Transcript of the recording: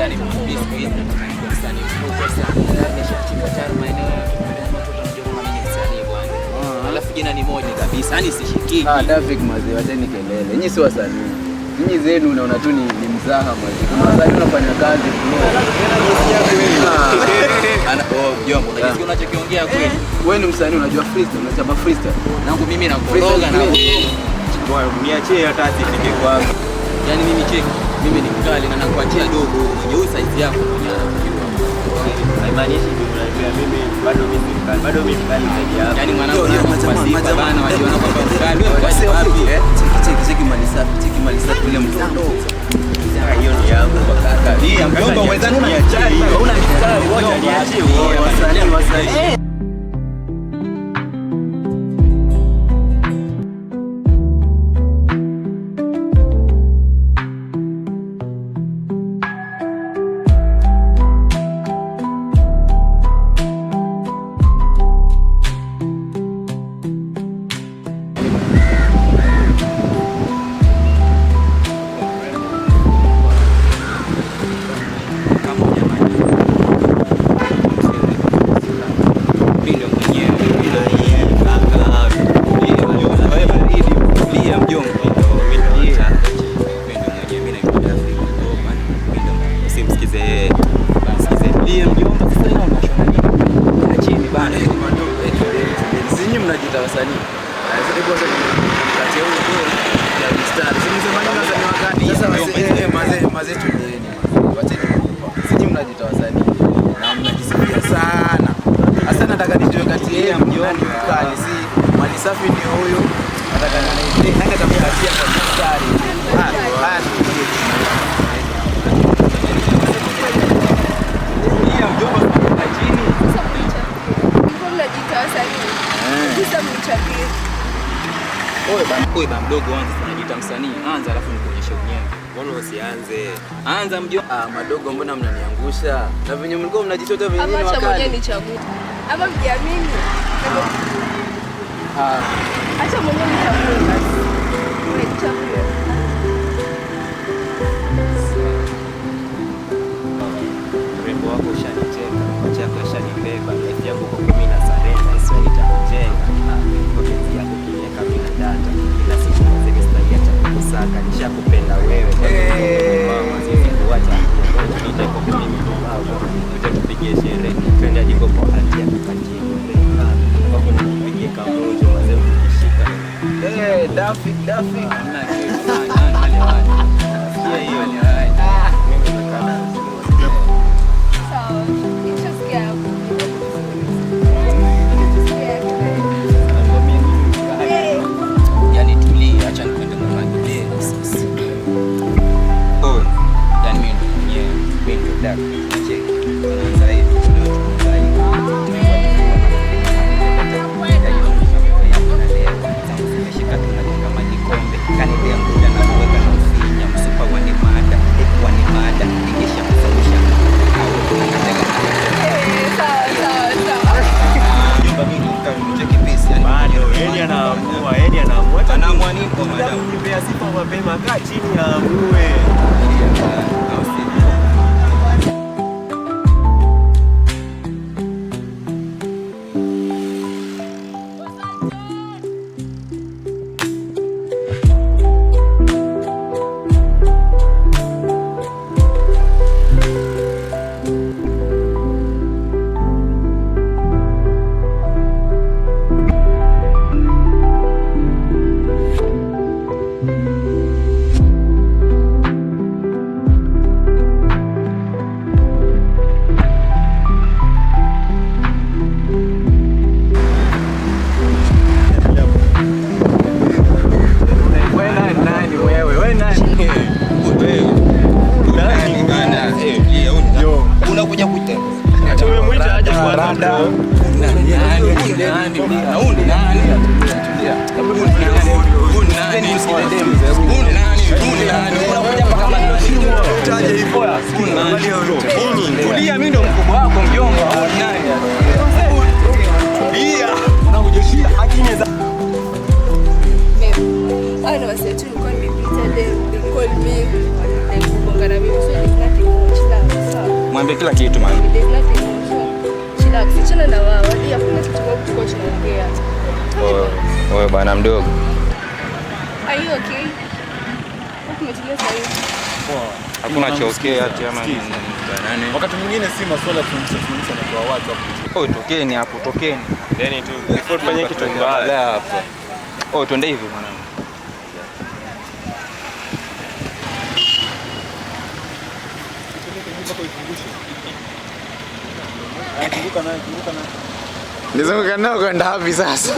yani mimi siku hizi nataka msanii mkubwa sana. Nishachika tayari maeneo ya msanii bwana. Alafu jina ni moja kabisa. Yaani sishikiki. David mazee, wacheni kelele. Nyinyi si wasanii. Nyinyi zenu unaona tu ni mzaha mazee. Kama wasanii unafanya kazi Jongo, unajisikia unachokiongea kweli? Wewe ni msanii unajua freestyle, unachapa freestyle. Nangu mimi nakoroga na bwana niachie hata asifike kwangu. Yaani mimi cheki, mimi ni mkali na nakuachia dogo mwenye huyu size yako mwenye anakujua. Haimaanishi unajua mimi bado mimi mkali, bado mimi mkali zaidi yako. Yaani mwanangu unapasifa bana wajiona kwamba mkali wewe wapi cheki mali safi ile mtoto. Hiyo ni yangu kwa kaka. Hii mjomba wenzangu una mstari, una mstari wote niachie wewe wasanii. Safi ni huyu nataka nenda kumkatia kwa mstari. Mjomba kwa chini. Mbona jitawasanii? Kisa mchapie. Wewe baba mdogo anza tunajiita msanii. Anza alafu nikuonyeshe unyenye. Mbona usianze? Anza mjomba. Madogo mbona mnaniangusha? Na venye mlikuwa mnajitota venyewe wakati. Acha mwenyewe nichague. Ama mjiamini. Acha mwenyewe nichague basi. Nichague. Rembo wako ushanicheka, macho yako yashanibeba, life yangu kwa mimi na sarenda, isiwe nitakujenga. Mapenzi yako kinieka mimi na data, kila siku nazidi style ya kusaka, nishakupenda wewe. Mama sisi kuacha, nitaiko kwa mimi mbavu, tutapigia sherehe, twende hadi kwa hadi ya kupatia wako nipigie kamoja mazee ukishika. Dafi. Hamna kitu. Wale. Sikia hiyo. Yaani tulia, acha nikwende mwanangu. Oh, yaani mimi ndo dada. Cheki. Anaanza hivi. Anaamua nini kwa madam? Nipe sifa mapema, kaa chini aamue. Unakuja kuja. Tumemwita aje kwa rada. Tulia, mimi ndo mkubwa wako mjomba. Tulia. Unakujeshia akini za. I know I said to you, call me Peter, they call me, they go Bongana, so they start to chill out. Mwambie kila kitu man. There's nothing wrong. Chillax, achana na wao. Hadi hakuna kitu kwa tunaongea. Wewe bwana mdogo. Are you okay? Umetulia sasa hivi. Hakuna chokea ati ama nini. Wakati mwingine si masuala tunamsha na kwa watu hapo. Oh, tokeni hapo, tokeni. Yaani tu before tufanye kitu mbaya hapa. Oh, twende hivi mwanangu. Kumbuka na Nizunguka nao kwenda wapi sasa?